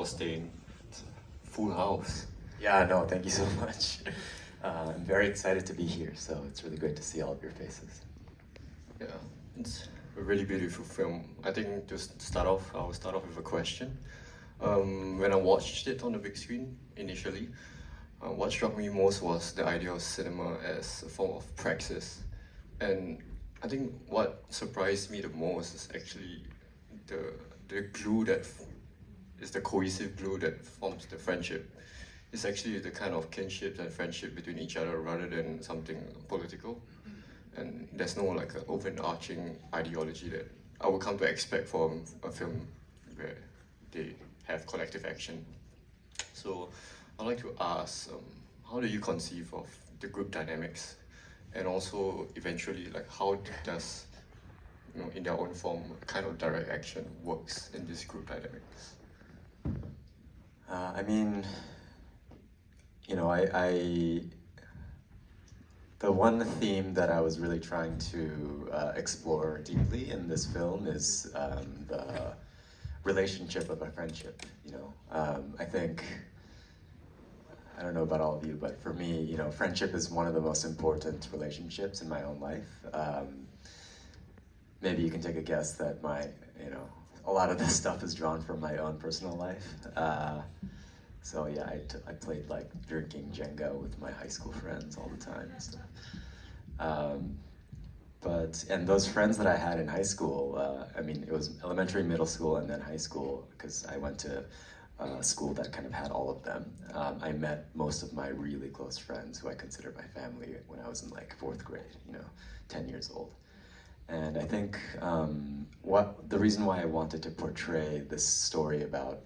Staying full house. Yeah, no, thank you so much. I'm very excited to be here, so it's really great to see all of your faces. Yeah, it's a really beautiful film. I think to start off, I'll start off with a question. When I watched it on the big screen initially, what struck me most was the idea of cinema as a form of praxis. And I think what surprised me the most is actually the, the glue that is the cohesive glue that forms the friendship. It's actually the kind of kinship and friendship between each other rather than something political. And there's no like an overarching ideology that I would come to expect from a film where they have collective action. So I'd like to ask, how do you conceive of the group dynamics, and also eventually like how does in their own form kind of direct action works in this group dynamics? I mean, the one theme that I was really trying to explore deeply in this film is the relationship of a friendship. I think, I don't know about all of you, but for me, friendship is one of the most important relationships in my own life. Maybe you can take a guess that a lot of this stuff is drawn from my own personal life. So yeah, I played like drinking Jenga with my high school friends all the time and stuff. And those friends that I had in high school, it was elementary, middle school, and then high school, because I went to a school that kind of had all of them. I met most of my really close friends who I consider my family when I was in like 4th grade, 10 years old. And I think the reason why I wanted to portray this story about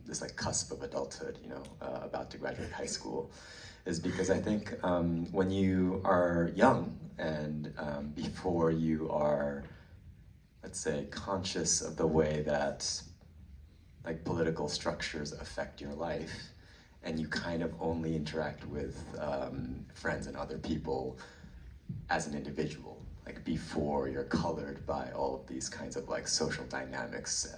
this like cusp of adulthood, about to graduate high school, is because I think when you are young and before you are, let's say, conscious of the way that like political structures affect your life, and you kind of only interact with friends and other people as an individual, like before you're colored by all of these kinds of like social dynamics,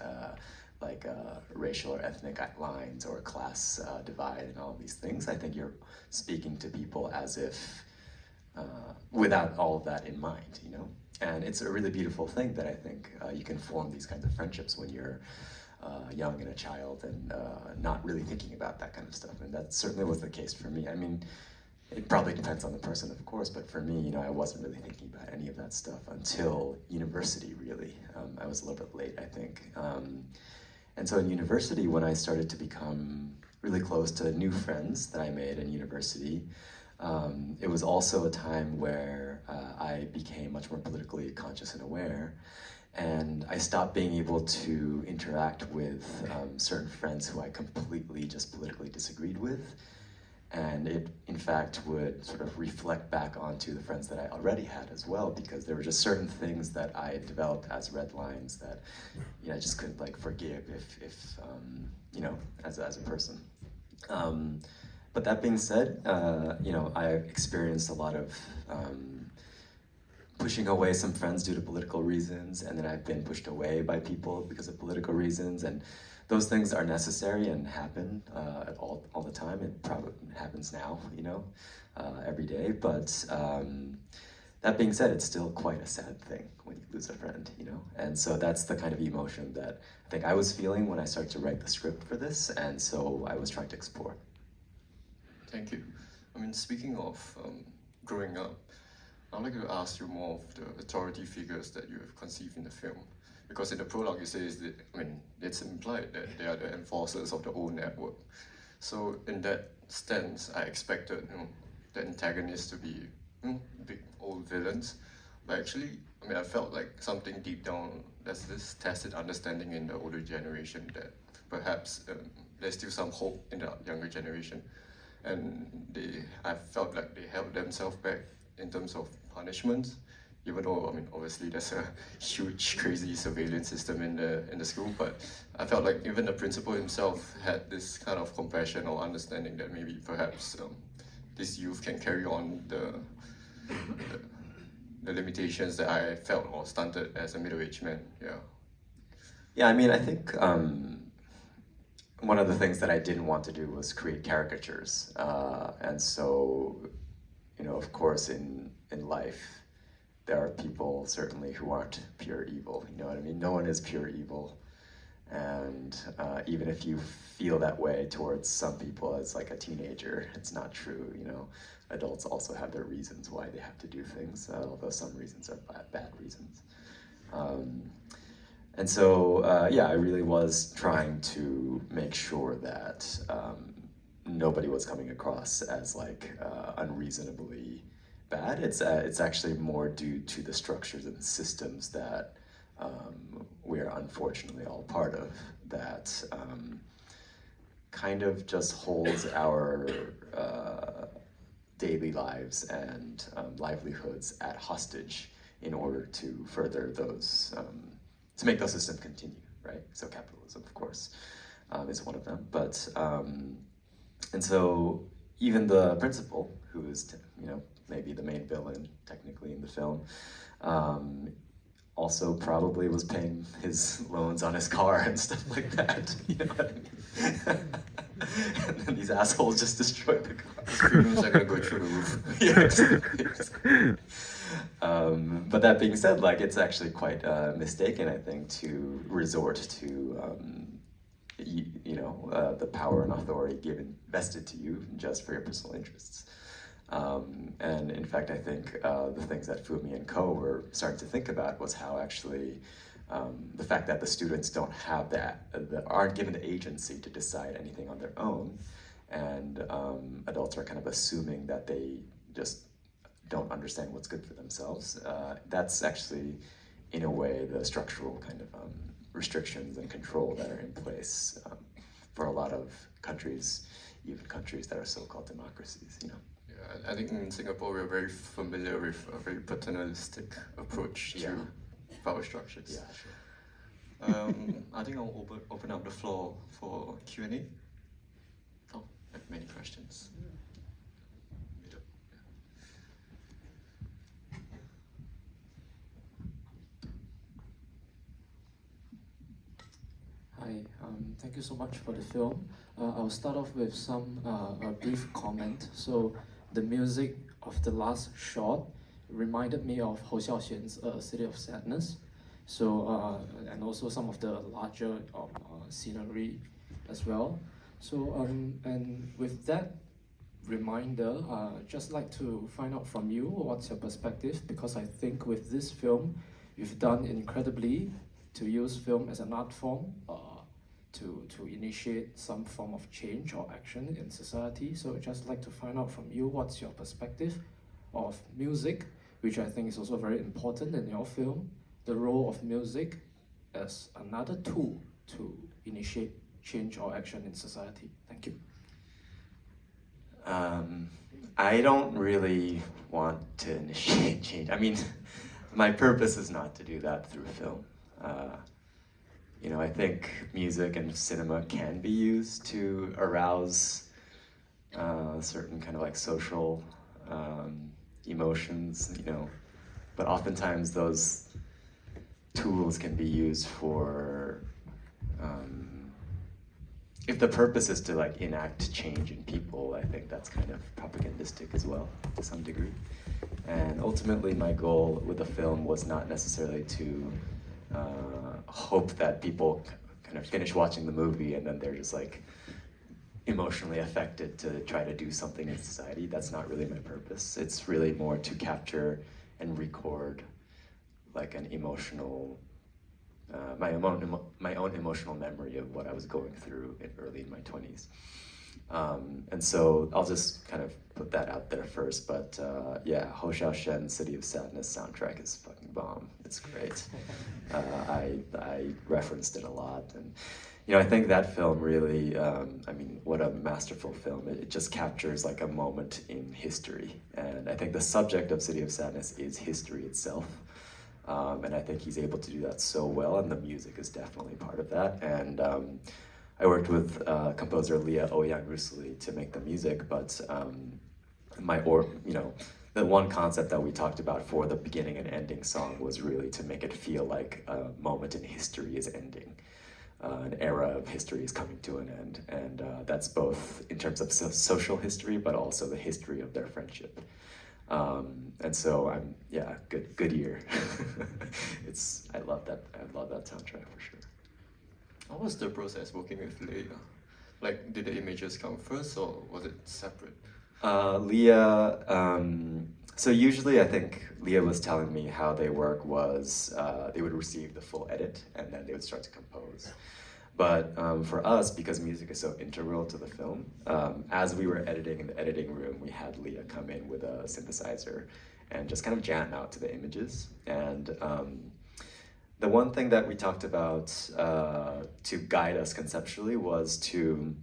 like racial or ethnic lines or class divide and all these things. I think you're speaking to people as if without all of that in mind, And it's a really beautiful thing that I think you can form these kinds of friendships when you're young and a child and not really thinking about that kind of stuff. And that certainly was the case for me. I mean, it probably depends on the person, of course, but for me, I wasn't really thinking about any of that stuff until university, really. I was a little bit late, I think. And so in university, when I started to become really close to new friends that I made in university, it was also a time where I became much more politically conscious and aware, and I stopped being able to interact with certain friends who I completely just politically disagreed with. And it, in fact, would sort of reflect back onto the friends that I already had as well, because there were just certain things that I had developed as red lines that I just couldn't like forgive if as a person. But that being said, I've experienced a lot of pushing away some friends due to political reasons, and then I've been pushed away by people because of political reasons, and those things are necessary and happen all the time. It probably happens now, every day. But that being said, it's still quite a sad thing when you lose a friend, And so that's the kind of emotion that I think I was feeling when I started to write the script for this, and so I was trying to explore. Thank you. I mean, speaking of growing up, I'd like to ask you more of the authority figures that you have conceived in the film. Because in the prologue you say it's implied that they are the enforcers of the old network. So in that stance, I expected the antagonists to be big old villains. But actually, I felt like something deep down, there's this tacit understanding in the older generation that perhaps there's still some hope in the younger generation. And I felt like they held themselves back in terms of punishments, even though obviously there's a huge crazy surveillance system in the school, but I felt like even the principal himself had this kind of compassion or understanding that maybe perhaps this youth can carry on the limitations that I felt or stunted as a middle-aged man. Yeah. Yeah, I think one of the things that I didn't want to do was create caricatures. And so, you know, of course, in life, there are people certainly who aren't pure evil. You know what I mean? No one is pure evil. And even if you feel that way towards some people as like a teenager, it's not true. You know, adults also have their reasons why they have to do things, although some reasons are bad reasons. And so, yeah, I really was trying to make sure that nobody was coming across as like unreasonably bad. It's actually more due to the structures and systems that we are unfortunately all part of that kind of just holds our daily lives and livelihoods at hostage in order to further those, to make those systems continue, right? So capitalism, of course, is one of them. But, and so even the principal, who is, you know, maybe the main villain technically in the film, also probably was paying his loans on his car and stuff like that. You know what I mean? And then these assholes just destroyed the car. His premiums are gonna go through the roof. Yeah, exactly. But that being said, like it's actually quite mistaken, I think, to resort to you know, the power and authority vested to you just for your personal interests. And in fact, I think the things that Fumi and Co were starting to think about was how actually the fact that the students don't have that, aren't given the agency to decide anything on their own, and adults are kind of assuming that they just don't understand what's good for themselves. That's actually, in a way, the structural kind of restrictions and control that are in place for a lot of countries, even countries that are so-called democracies, you know. Yeah, I think in Singapore we're very familiar with a very paternalistic approach to power structures. Yeah, sure. I think I'll open up the floor for Q&A. Oh, I have many questions. Hi, thank you so much for the film. I'll start off with some a brief comment. So the music of the last shot reminded me of Hou Xiaoxian's City of Sadness. So and also some of the larger scenery as well. So and with that reminder, just like to find out from you what's your perspective, because I think with this film you've done incredibly to use film as an art form to initiate some form of change or action in society. So I'd just like to find out from you what's your perspective of music, which I think is also very important in your film, the role of music as another tool to initiate change or action in society. Thank you. I don't really want to initiate change. I mean, my purpose is not to do that through film. You know, I think music and cinema can be used to arouse certain kind of like social emotions, you know, but oftentimes those tools can be used for, if the purpose is to like enact change in people, I think that's kind of propagandistic as well to some degree. And ultimately my goal with the film was not necessarily to hope that people kind of finish watching the movie and then they're just like emotionally affected to try to do something in society. That's not really my purpose. It's really more to capture and record like an emotional, my own emotional memory of what I was going through early in my 20s. And so I'll just kind of put that out there first, but yeah, Hou Xiaoshen's City of Sadness soundtrack is fucking bomb. It's great. I referenced it a lot, and you know, I think that film really, I mean, what a masterful film. It just captures like a moment in history, and I think the subject of City of Sadness is history itself. And I think he's able to do that so well, and the music is definitely part of that. And I worked with composer Leah Ouyang Rusuli to make the music, but you know, the one concept that we talked about for the beginning and ending song was really to make it feel like a moment in history is ending. an era of history is coming to an end, and that's both in terms of social history, but also the history of their friendship. And so good year. I love that soundtrack for sure. How was the process working with Leia? Like, did the images come first or was it separate? Leah, so usually I think Leah was telling me how they work was they would receive the full edit and then they would start to compose. But for us, because music is so integral to the film, as we were editing in the editing room, we had Leah come in with a synthesizer and just kind of jam out to the images. And the one thing that we talked about to guide us conceptually was to,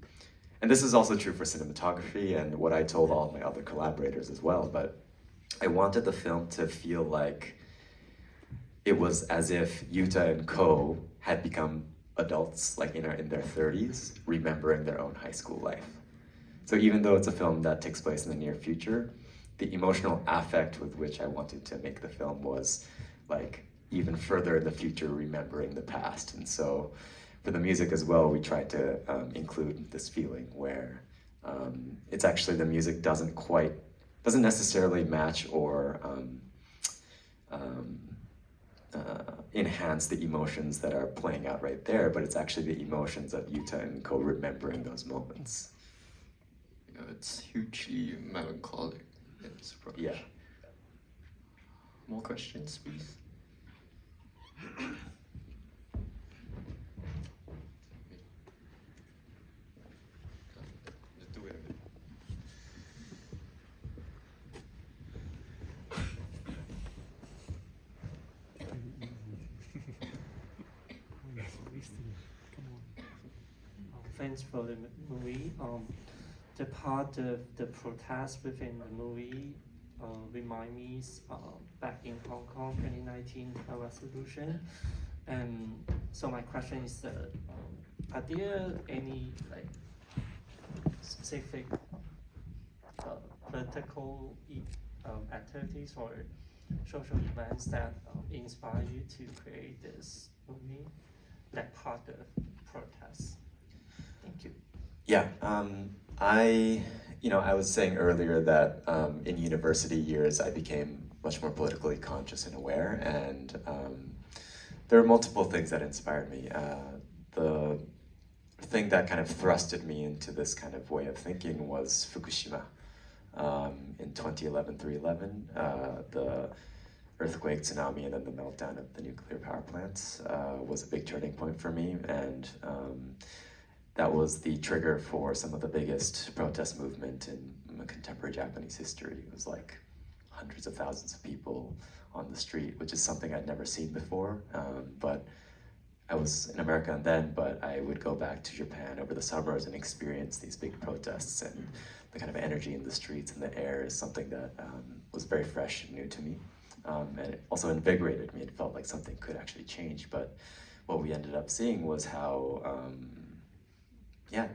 and this is also true for cinematography and what I told all of my other collaborators as well, but I wanted the film to feel like it was as if Yuta and Ko had become adults, like in their 30s, remembering their own high school life. So even though it's a film that takes place in the near future, the emotional affect with which I wanted to make the film was like even further in the future, remembering the past. And so for the music as well, we tried to include this feeling where it's actually the music doesn't necessarily match or enhance the emotions that are playing out right there, but it's actually the emotions of Yuta and Ko remembering those moments. Yeah, it's hugely melancholic in this approach. Yeah. More questions, please? Thanks for the movie. The part of the protest within the movie remind me back in Hong Kong 2019 resolution. And so my question is that are there any like specific political activities or social events that inspire you to create this movie, like part of protest? Thank you. Yeah, I was saying earlier that in university years I became much more politically conscious and aware, and there are multiple things that inspired me. The thing that kind of thrusted me into this kind of way of thinking was Fukushima. In 2011, 3/11, the earthquake, tsunami, and then the meltdown of the nuclear power plants was a big turning point for me, and that was the trigger for some of the biggest protest movement in contemporary Japanese history. It was like hundreds of thousands of people on the street, which is something I'd never seen before. But I was in America then, but I would go back to Japan over the summers and experience these big protests, and the kind of energy in the streets and the air is something that was very fresh and new to me. And it also invigorated me. It felt like something could actually change. But what we ended up seeing was how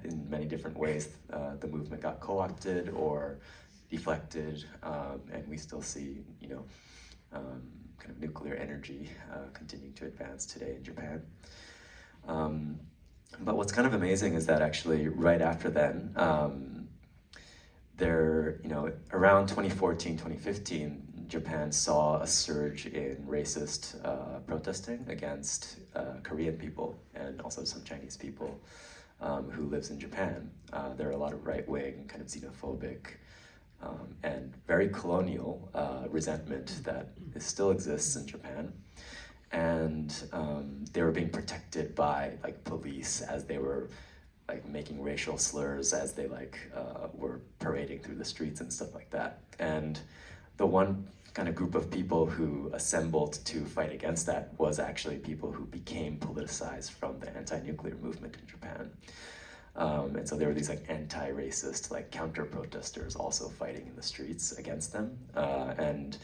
in many different ways, the movement got co-opted or deflected, and we still see, kind of nuclear energy continuing to advance today in Japan. But what's kind of amazing is that actually right after then, around 2014, 2015, Japan saw a surge in racist protesting against Korean people and also some Chinese people who lives in Japan. There are a lot of right-wing, kind of xenophobic, and very colonial resentment that still exists in Japan. And they were being protected by like police as they were like making racial slurs as they were parading through the streets and stuff like that. And the one kind of group of people who assembled to fight against that was actually people who became politicized from the anti-nuclear movement in Japan. And so there were these like anti-racist, like counter-protesters also fighting in the streets against them. And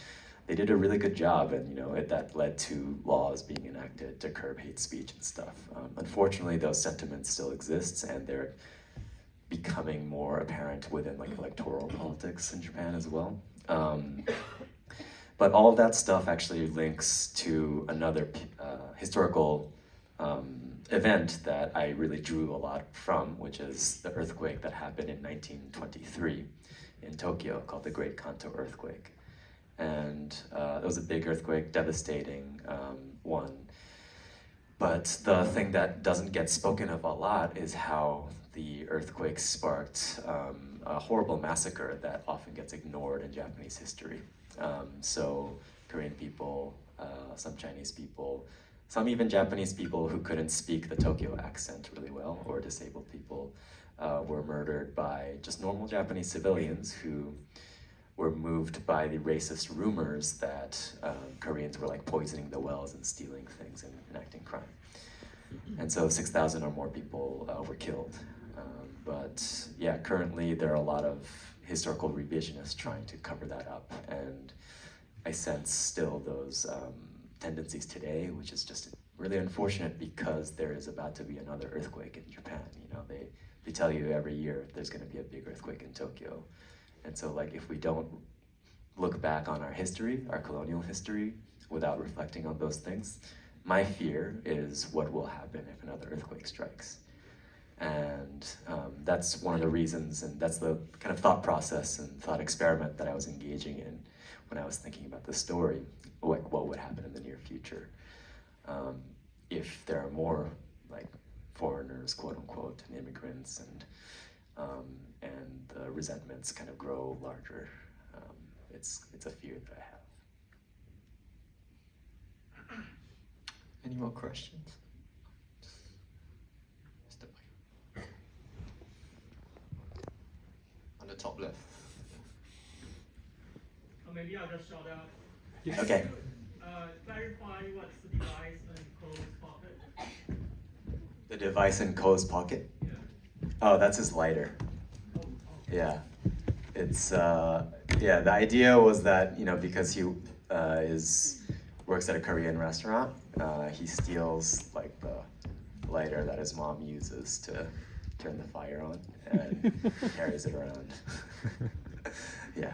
they did a really good job, and that led to laws being enacted to curb hate speech and stuff. Unfortunately, those sentiments still exist, and they're becoming more apparent within like electoral politics in Japan as well. But all of that stuff actually links to another historical event that I really drew a lot from, which is the earthquake that happened in 1923 in Tokyo called the Great Kanto Earthquake. And it was a big earthquake, devastating one. But the thing that doesn't get spoken of a lot is how the earthquake sparked a horrible massacre that often gets ignored in Japanese history. So Korean people, some Chinese people, some even Japanese people who couldn't speak the Tokyo accent really well, or disabled people, were murdered by just normal Japanese civilians who were moved by the racist rumors that Koreans were like poisoning the wells and stealing things and enacting crime. And so 6,000 or more people were killed. But yeah, currently there are a lot of historical revisionists trying to cover that up. And I sense still those tendencies today, which is just really unfortunate because there is about to be another earthquake in Japan. You know, they tell you every year there's going to be a big earthquake in Tokyo. And so like if we don't look back on our history, our colonial history, without reflecting on those things, my fear is what will happen if another earthquake strikes. And that's one of the reasons, and that's the kind of thought process and thought experiment that I was engaging in when I was thinking about the story, like what would happen in the near future if there are more like foreigners, quote unquote, and immigrants, and the resentments kind of grow larger. It's a fear that I have. Any more questions? Mr. Mike. On the top left. Maybe I'll just shout out. Yes. Okay. Clarify what's the device in Cole's pocket. The device in Ko's pocket? Yeah. Oh, that's his lighter. Yeah. It's, yeah, the idea was that, you know, because he works at a Korean restaurant, he steals like the lighter that his mom uses to turn the fire on and carries it around. Yeah.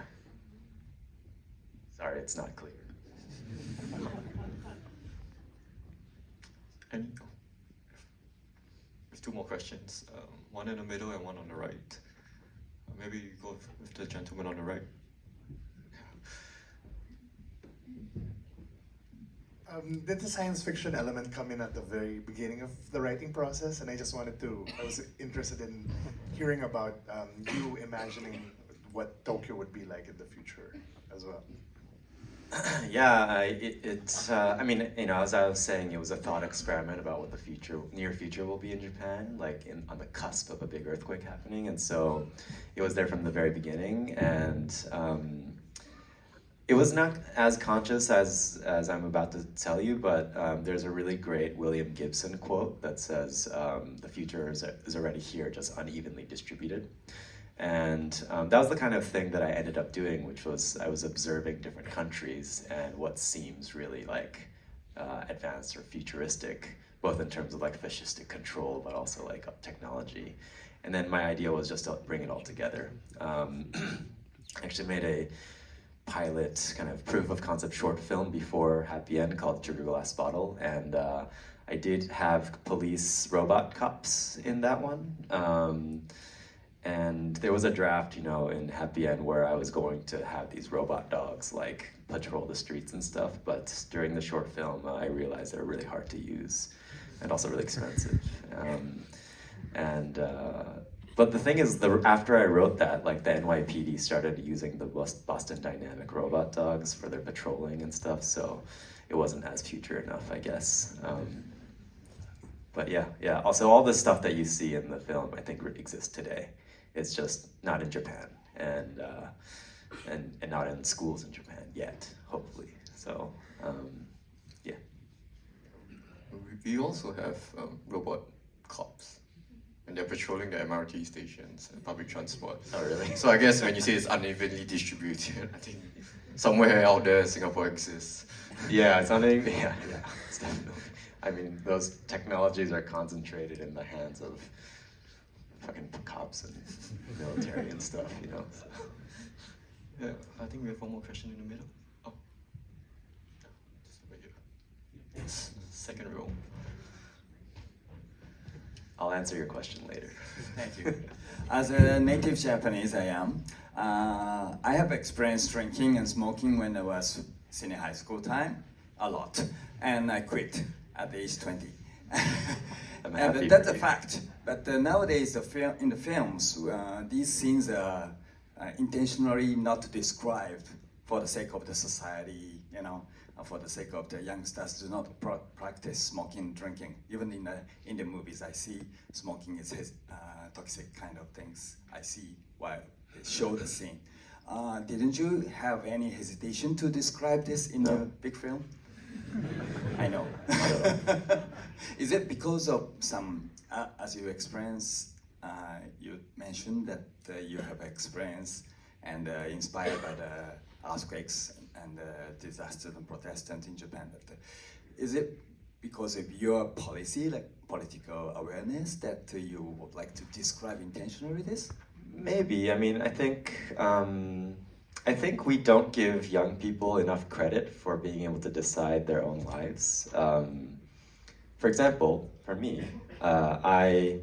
Sorry, it's not clear. There's two more questions. One in the middle and one on the right. Maybe you go with the gentleman on the right. Did the science fiction element come in at the very beginning of the writing process? And I was interested in hearing about you imagining what Tokyo would be like in the future as well. Yeah, I mean, you know, as I was saying, it was a thought experiment about what the near future will be in Japan, like on the cusp of a big earthquake happening. And so it was there from the very beginning. And it was not as conscious as I'm about to tell you, but there's a really great William Gibson quote that says, the future is already here, just unevenly distributed. And that was the kind of thing that I ended up doing, which was I was observing different countries and what seems really like advanced or futuristic, both in terms of like fascistic control, but also like technology. And then my idea was just to bring it all together. I actually made a pilot kind of proof of concept short film before Happyend called Sugar Glass Bottle, and I did have police robot cops in that one. And there was a draft, you know, in Happyend where I was going to have these robot dogs like patrol the streets and stuff, but during the short film I realized they're really hard to use and also really expensive. But the thing is, after I wrote that, like the NYPD started using the Boston Dynamic robot dogs for their patrolling and stuff, so it wasn't as future enough, I guess. But yeah. Also, all the stuff that you see in the film, I think, exists today. It's just not in Japan, and not in schools in Japan yet, hopefully. So, yeah. We also have robot cops, and they're patrolling the MRT stations and public transport. Oh, really? So I guess when you say it's unevenly distributed, I think somewhere out there Singapore exists. Yeah, it's uneven. Yeah, it's definitely. I mean, those technologies are concentrated in the hands of fucking cops and military and stuff, you know. So. Yeah, I think we have one more question in the middle. Oh, just over here. Second row. I'll answer your question later. Thank you. As a native Japanese, I am. I have experienced drinking and smoking when I was senior high school time, a lot, and I quit at age 20. I'm happy But that's for a you. fact. But nowadays, in the films, these scenes are intentionally not described for the sake of the society, you know, for the sake of the youngsters do not practice smoking, drinking. Even in the movies, I see smoking is toxic kind of things. I see while they show the scene. Didn't you have any hesitation to describe this in the big film? I know. Is it because of some, as you experienced, you mentioned that you have experience and inspired by the earthquakes and disasters and Protestant in Japan. But is it because of your policy, like political awareness, that you would like to describe intentionally this? Maybe. I mean, I think we don't give young people enough credit for being able to decide their own lives. For example, for me, I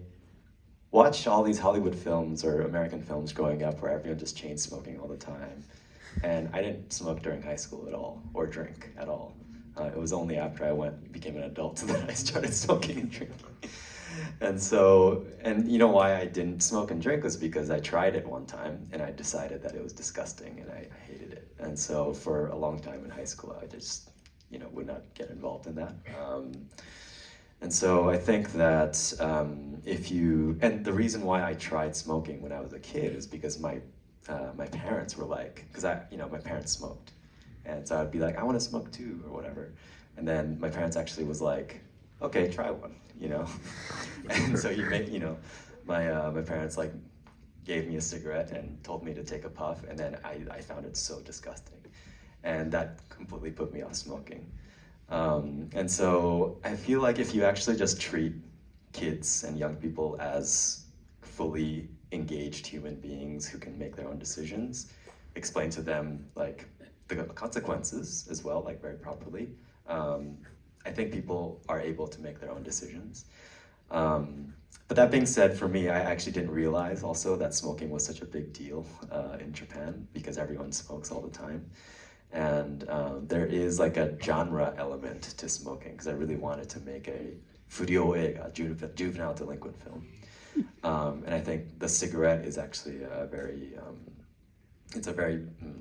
watched all these Hollywood films or American films growing up where everyone just chain smoking all the time. And I didn't smoke during high school at all, or drink at all. It was only after I became an adult that I started smoking and drinking. And you know why I didn't smoke and drink was because I tried it one time and I decided that it was disgusting and I hated it. And so for a long time in high school, I just, would not get involved in that. And so I think that and the reason why I tried smoking when I was a kid is because my parents were like, because my parents smoked. And so I'd be like, I want to smoke too, or whatever. And then my parents actually was like, okay, try one, And so my parents like gave me a cigarette and told me to take a puff, and then I found it so disgusting. And that completely put me off smoking. And so I feel like if you actually just treat kids and young people as fully engaged human beings who can make their own decisions, explain to them like the consequences as well, like very properly, I think people are able to make their own decisions. But that being said, for me, I actually didn't realize also that smoking was such a big deal in Japan because everyone smokes all the time. And there is like a genre element to smoking because I really wanted to make a furio eiga, juvenile delinquent film. And I think the cigarette is actually a very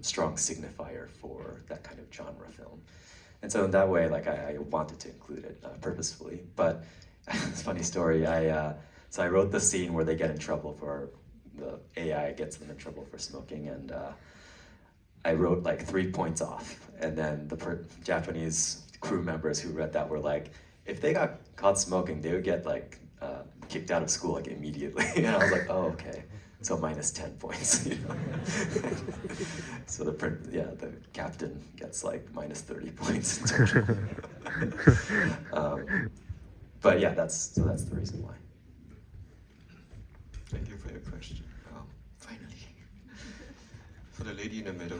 strong signifier for that kind of genre film. And so in that way, like I wanted to include it purposefully. But it's a funny story. So I wrote the scene where they get in trouble the AI gets them in trouble for smoking, and I wrote like 3 points off. And then the Japanese crew members who read that were like, if they got caught smoking, they would get like kicked out of school like immediately. And I was like, oh, okay. So minus 10 points, So the captain gets like minus 30 points. But yeah, that's the reason why. Thank you for your question. Finally. For the lady in the middle.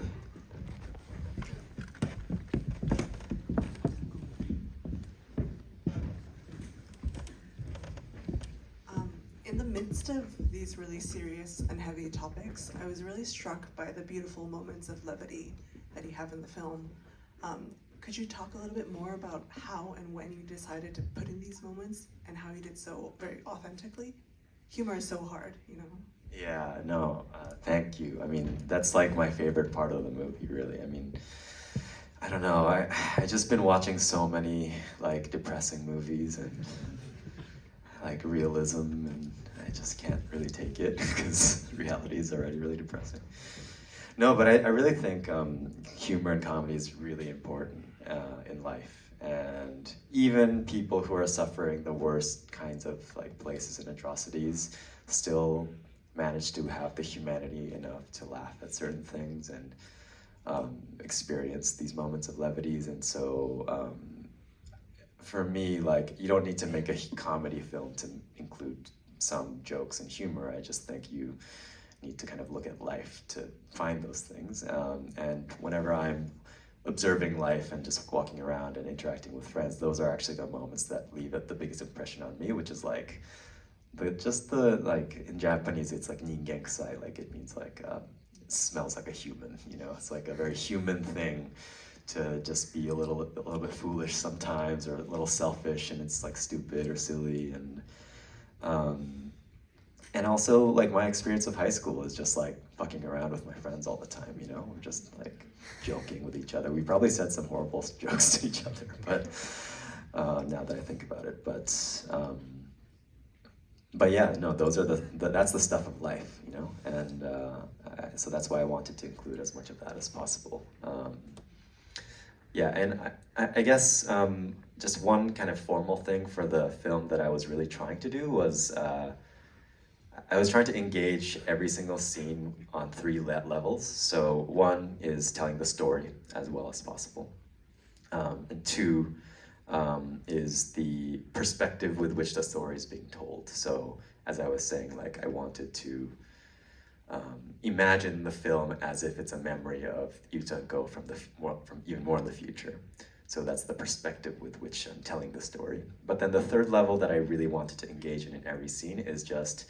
In the midst of these really serious and heavy topics, I was really struck by the beautiful moments of levity that you have in the film. Could you talk a little bit more about how and when you decided to put in these moments and how you did so very authentically? Humor is so hard, Yeah, no, thank you. I mean, that's like my favorite part of the movie, really. I mean, I don't know, I just been watching so many like depressing movies and like realism, and I just can't really take it because reality is already really depressing. No, but I really think humor and comedy is really important in life, and even people who are suffering the worst kinds of like places and atrocities still manage to have the humanity enough to laugh at certain things and experience these moments of levities. And so for me, like, you don't need to make a comedy film to include some jokes and humor. I just think you need to kind of look at life to find those things. And whenever I'm observing life and just walking around and interacting with friends, those are actually the moments that leave the biggest impression on me, which is like like in Japanese, it's like ningenkusai, like it means like smells like a human. You know, it's like a very human thing to just be a little bit foolish sometimes, or a little selfish, and it's like stupid or silly, and also like my experience of high school is just like fucking around with my friends all the time. You know, we're just like joking with each other. We probably said some horrible jokes to each other, but now that I think about it, but yeah, no, those are that's the stuff of life, you know, and so that's why I wanted to include as much of that as possible. Yeah, and I guess just one kind of formal thing for the film that I was really trying to do was I was trying to engage every single scene on 3 levels. So 1 is telling the story as well as possible, and 2 is the perspective with which the story is being told. So as I was saying, like I wanted to imagine the film as if it's a memory of Yuta and Go from even more in the future. So that's the perspective with which I'm telling the story. But then the 3rd level that I really wanted to engage in every scene is just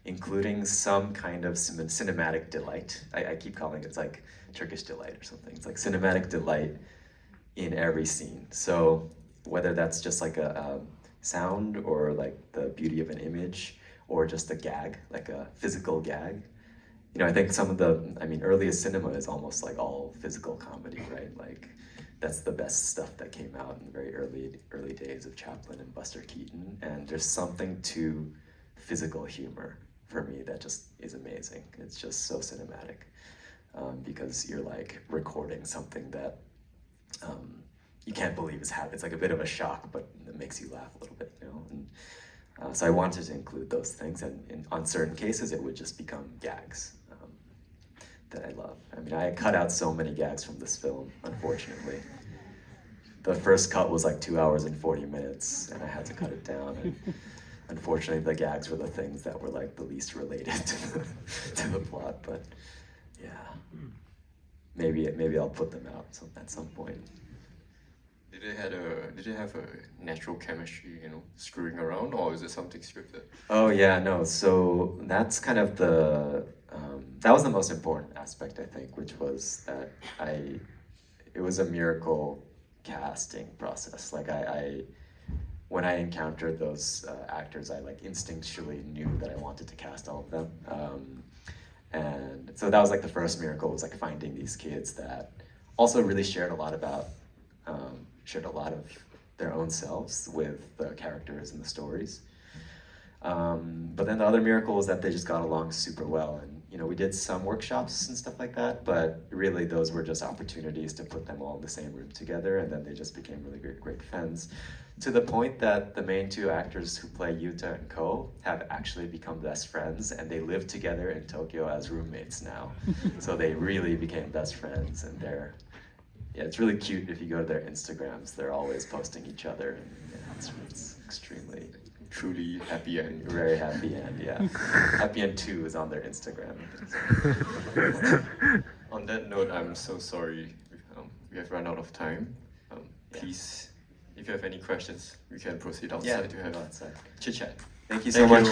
including some kind of cinematic delight. I keep calling it, it's like Turkish delight or something. It's like cinematic delight in every scene. So whether that's just like a sound, or like the beauty of an image, or just a gag, like a physical gag. You know, I think earliest cinema is almost like all physical comedy, right? Like that's the best stuff that came out in the very early days of Chaplin and Buster Keaton. And there's something to physical humor for me that just is amazing. It's just so cinematic, because you're like recording something that you can't believe is happening. It's like a bit of a shock, but it makes you laugh a little bit, you know? And so I wanted to include those things, and on certain cases it would just become gags that I love. I mean, I cut out so many gags from this film, unfortunately. The first cut was like 2 hours and 40 minutes, and I had to cut it down. And unfortunately, the gags were the things that were like the least related to the plot, but yeah. Maybe I'll put them out at some point. Did they have a natural chemistry, you know, screwing around, or is it something scripted? Oh yeah, no. So that's kind of that was the most important aspect, I think, which was that it was a miracle casting process. Like when I encountered those actors, I like instinctually knew that I wanted to cast all of them. And so that was like the first miracle, was like finding these kids that also really shared a lot of their own selves with the characters and the stories. But then the other miracle was that they just got along super well. And you know, we did some workshops and stuff like that, but really those were just opportunities to put them all in the same room together, and then they just became really great friends. To the point that the main 2 actors who play Yuta and Ko have actually become best friends, and they live together in Tokyo as roommates now. So they really became best friends, and it's really cute. If you go to their Instagrams, they're always posting each other, and it's extremely, Truly happy end. very happy end, yeah. Happyend 2 is on their Instagram. On that note, I'm so sorry. We have run out of time. Please, if you have any questions, we can proceed outside to have outside. chit chat. Thank you so much.